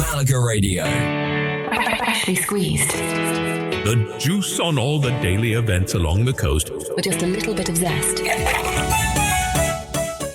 Málaga Radio. Freshly squeezed. The juice on all the daily events along the coast. With just a little bit of zest.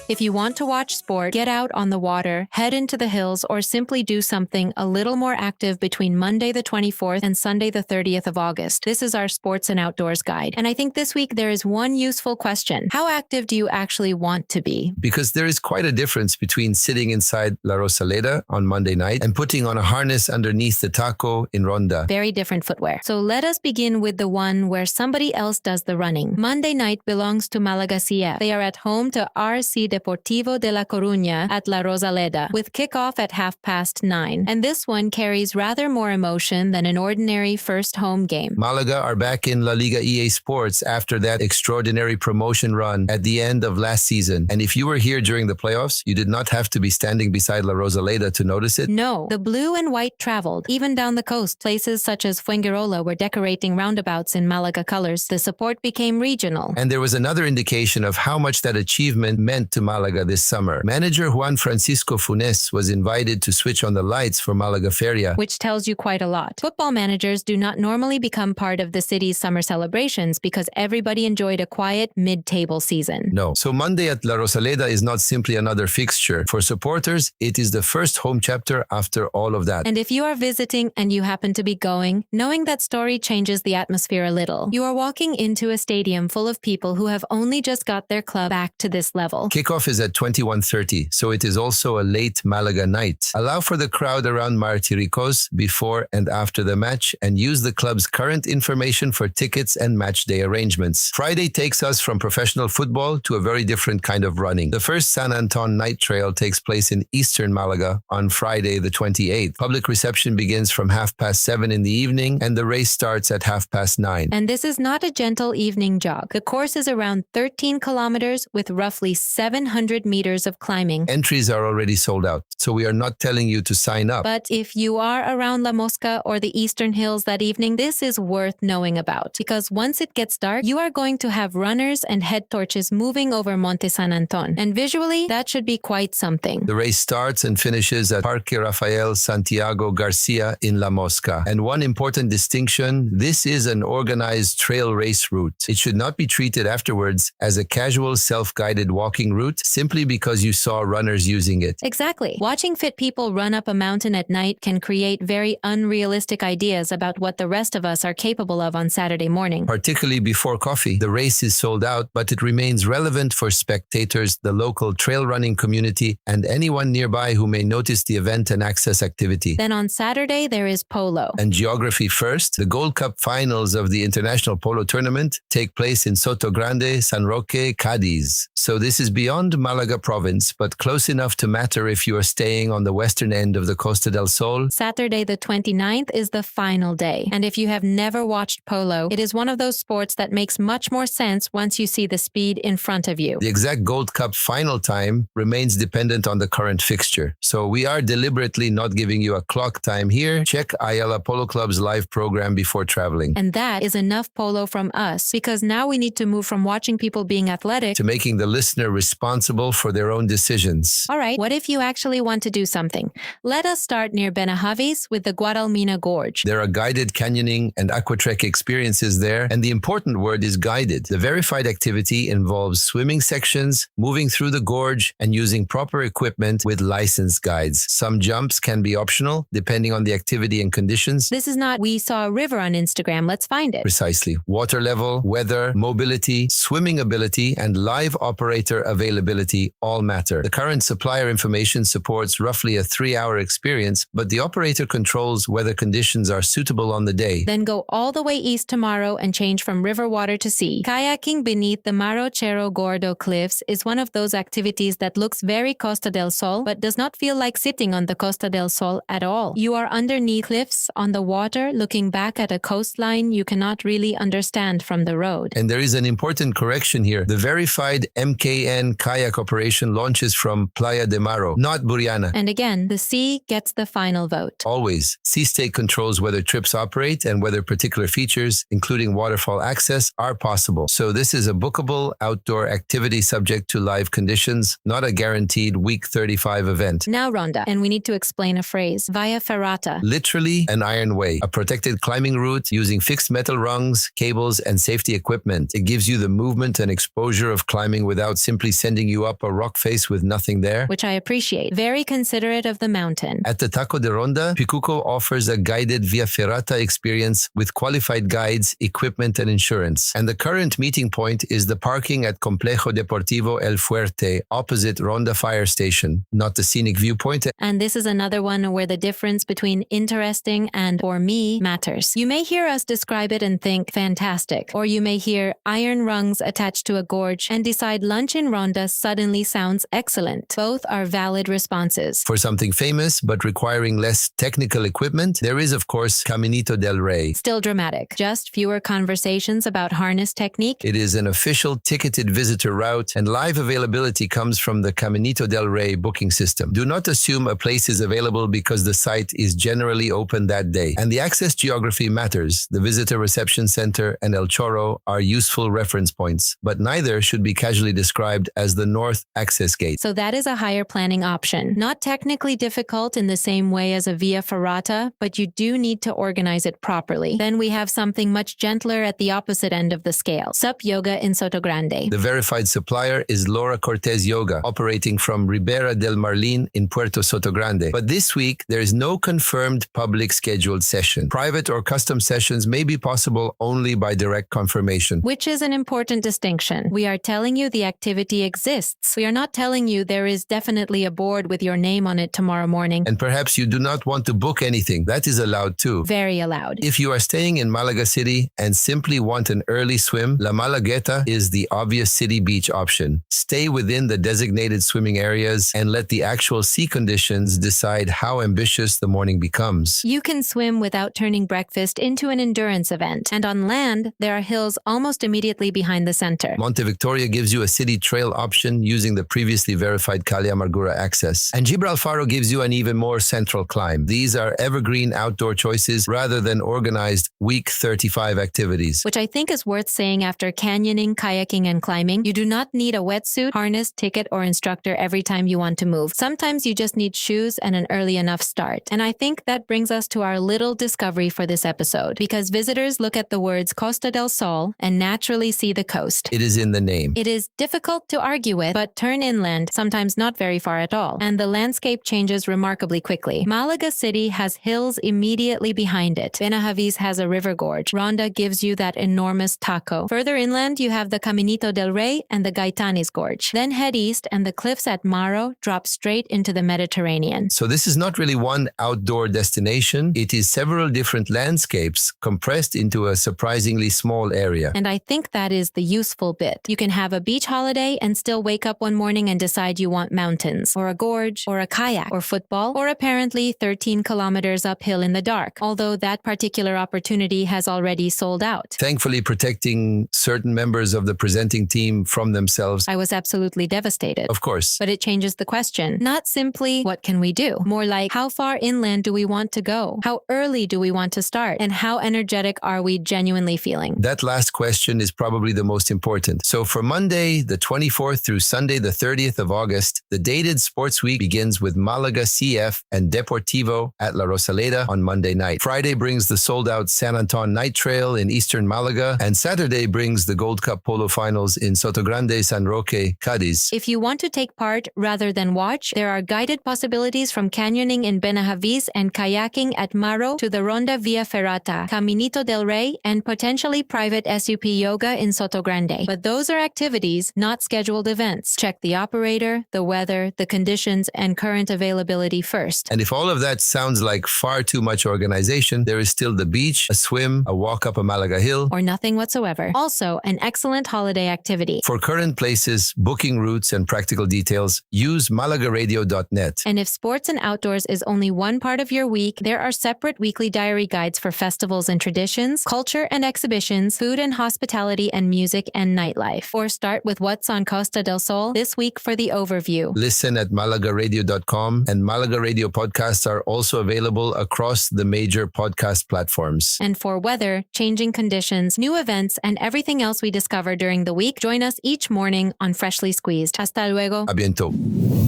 If you want to watch sport, get out on the water, head into the hills, or simply do something a little more active between Monday the 24th and Sunday the 30th of August, this is our Sports and Outdoors Guide. And I think this week there is one useful question. How active do you actually want to be? Because there is quite a difference between sitting inside La Rosaleda on Monday night and putting on a harness underneath the Tajo de Ronda. Very different footwear. So let us begin with the one where somebody else does the running. Monday night belongs to Málaga CF. They are at home to RC Deportivo de La Coruña at La Rosaleda, with kickoff at 9:30. And this one carries rather more emotion than an ordinary first home game. Malaga are back in LaLiga EA Sports after that extraordinary promotion run at the end of last season. And if you were here during the playoffs, you did not have to be standing beside La Rosaleda to notice it. No, the blue and white traveled, even down the coast. Places such as Fuengirola were decorating roundabouts in Malaga colors. The support became regional. And there was another indication of how much that achievement meant to Malaga this summer. Manager Juan Francisco Funes was invited to switch on the lights for Malaga Feria, which tells you quite a lot. Football managers do not normally become part of the city's summer celebrations because everybody enjoyed a quiet mid-table season. No. So Monday at La Rosaleda is not simply another fixture. For supporters, it is the first home chapter after all of that. And if you are visiting and you happen to be going, knowing that story changes the atmosphere a little. You are walking into a stadium full of people who have only just got their club back to this level. Kickoff is at 21:30, so it is also a late Malaga night. Allow for the crowd around Martiricos before and after the match and use the club's current information for tickets and match day arrangements. Friday takes us from professional football to a very different kind of running. The first San Antón Night Trail takes place in eastern Malaga on Friday the 28th. Public reception begins from 7:30 in the evening and the race starts at 9:30. And this is not a gentle evening jog. The course is around 13 kilometers with roughly 700 meters of climbing. Entries are already sold out, so we are not telling you to sign up. But if you are around La Mosca or the Eastern Hills that evening, this is worth knowing about. Because once it gets dark, you are going to have runners and head torches moving over Monte San Antón. And visually, that should be quite something. The race starts and finishes at Parque Rafael Santiago Garcia in La Mosca. And one important distinction, this is an organized trail race route. It should not be treated afterwards as a casual self-guided walking route simply because you saw runners using it. Exactly. Watching fit people run up a mountain at night can create very unrealistic ideas about what the rest of us are capable of on Saturday morning. Particularly before coffee. The race is sold out, but it remains relevant for spectators, the local trail running community, and anyone nearby who may notice the event and access activity. Then on Saturday, there is polo. And geography first. The Gold Cup finals of the International Polo Tournament take place in Sotogrande, San Roque, Cádiz. So this is beyond Malaga province, but close enough to matter if you are staying on the western end of the Costa del Sol. Saturday the 29th is the final day. And if you have never watched polo, it is one of those sports that makes much more sense once you see the speed in front of you. The exact Gold Cup final time remains dependent on the current fixture. So we are deliberately not giving you a clock time here. Check Ayala Polo Club's live program before traveling. And that is enough polo from us, because now we need to move from watching people being athletic to making the listener responsible for their own decisions. All right, what if you actually want to do something? Let us start near Benajavis with the Guadalmina Gorge. There are guided canyoning and aquatrek experiences there, and the important word is guided. The verified activity involves swimming sections, moving through the gorge, and using proper equipment with licensed guides. Some jumps can be optional, depending on the activity and conditions. This is not, we saw a river on Instagram, let's find it. Precisely. Water level, weather, mobility, swimming ability, and live operator availability all matter. The current supplier information supports roughly a 3-hour experience, but the operator controls whether conditions are suitable on the day. Then go all the way east to Maro and change from river water to sea. Kayaking beneath the Maro Cerro Gordo cliffs is one of those activities that looks very Costa del Sol, but does not feel like sitting on the Costa del Sol at all. You are underneath cliffs on the water, looking back at a coastline you cannot really understand from the road. And there is an important correction here. The verified MKN kayak operation launches from Playa de Maro, not Buriana. And again, the sea gets the final vote. Always, Sea State controls whether trips operate and whether particular features, including waterfall access, are possible. So this is a bookable outdoor activity subject to live conditions, not a guaranteed week 35 event. Now Ronda, and we need to explain a phrase, via ferrata. Literally an iron way, a protected climbing route using fixed metal rungs, cables, and safety equipment. It gives you the movement and exposure of climbing without simply sending you up a rock face with nothing there. Which I appreciate. Very considerate of the mountain. At the Tajo de Ronda, Picuco offers a guided via ferrata experience with qualified guides, equipment, and insurance. And the current meeting point is the parking at Complejo Deportivo El Fuerte, opposite Ronda Fire Station, not the scenic viewpoint. And this is another one where the difference between interesting and, for me, matters. You may hear us describe it and think, fantastic. Or you may hear iron rungs attached to a gorge and decide lunch in Ronda suddenly sounds excellent. Both are valid responses. For something famous but requiring less technical equipment, there is, of course, Caminito del Rey. Still dramatic. Just fewer conversations about harness technique. It is an official ticketed visitor route, and live availability comes from the Caminito del Rey booking system. Do not assume a place is available because the site is generally open that day. And the access geography matters. The Visitor Reception Center and El Chorro are useful reference points, but neither should be casually described as the North Access Gate. So that is a higher planning option. Not technically difficult in the same way as a via ferrata, but you do need to organize it properly. Then we have something much gentler at the opposite end of the scale. Sup Yoga in Sotogrande. The verified supplier is Laura Cortez Yoga, operating from Ribera del Marlin in Puerto Sotogrande. But this week, there is no confirmed public scheduled session. Private or custom sessions may be possible only by direct confirmation. Which is an important distinction. We are telling you the activity exists. We are not telling you there is definitely a board with your name on it tomorrow morning. And perhaps you do not want to book anything. That is allowed too. Very allowed. If you are staying in Malaga City and simply want an early swim, La Malagueta is the obvious city beach option. Stay within the designated swimming areas and let the actual sea conditions decide how ambitious the morning becomes. You can swim without turning breakfast into an endurance event. And on land, there are hills almost immediately behind the center. Monte Victoria gives you a city trail option using the previously verified Calle Amargura access. And Gibralfaro gives you an even more central climb. These are evergreen outdoor choices rather than organized week 35 activities. Which I think is worth saying after canyoning, kayaking, and climbing. You do not need a wetsuit, harness, ticket, or instructor every time you want to move. Sometimes you just need shoes and an early enough start. And I think that brings us to our little discovery for this episode, because visitors look at the words Costa del Sol and naturally see the coast. It is in the name. It is difficult to argue with, but turn inland, sometimes not very far at all, and the landscape changes remarkably quickly. Malaga City has hills immediately behind it. Benahavis has a river gorge. Ronda gives you that enormous taco. Further inland, you have the Caminito del Rey and the Gaitanes Gorge. Then head east, and the cliffs at Maro drop straight into the Mediterranean. So this is not really one outdoor destination. It is several different landscapes compressed into a surprisingly small area. And I think that is the useful bit. You can have a beach holiday and still wake up one morning and decide you want mountains, or a gorge, or a kayak, or football, or apparently 13 kilometers uphill in the dark, although that particular opportunity has already sold out. Thankfully protecting certain members of the presenting team from themselves. I was absolutely devastated. Of course. But it changes the question. Not simply, what can we do? More like, how far inland do we want to go? How early do we want to start? And how energetic are we genuinely feeling? That last question is probably the most important. So for Monday, the 24th through Sunday, the 30th of August, the dated sports week begins with Málaga CF and Deportivo at La Rosaleda on Monday night. Friday brings the sold-out San Antón Night Trail in eastern Malaga, and Saturday brings the Gold Cup polo finals in Sotogrande, San Roque, Cádiz. If you want to take part rather than watch, there are guided possibilities from canyoning in Benahavis and kayaking at Maro to the Ronda via ferrata, Caminito del Rey, and potentially private SUP yoga in Sotogrande. But those are activities, not scheduled events. Check the operator, the weather, the conditions, and current availability first. And if all of that sounds like far too much organization, there is still the beach, a swim, a walk up a Malaga hill, or nothing whatsoever. Also, an excellent holiday activity. For current places, booking routes, and practical details, use malagaradio.net. And if sports and outdoors is only one part of your week, there are separate weekly diary guides for festivals and traditions, culture and exhibitions, food and hospitality, and music and nightlife. Or start with what's on Costa Costa del Sol this week for the overview. Listen at malagaradio.com, and Malaga Radio podcasts are also available across the major podcast platforms. And for weather, changing conditions, new events, and everything else we discover during the week, join us each morning on Freshly Squeezed. Hasta luego. A bientôt.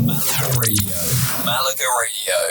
Malaga Radio. Malaga Radio.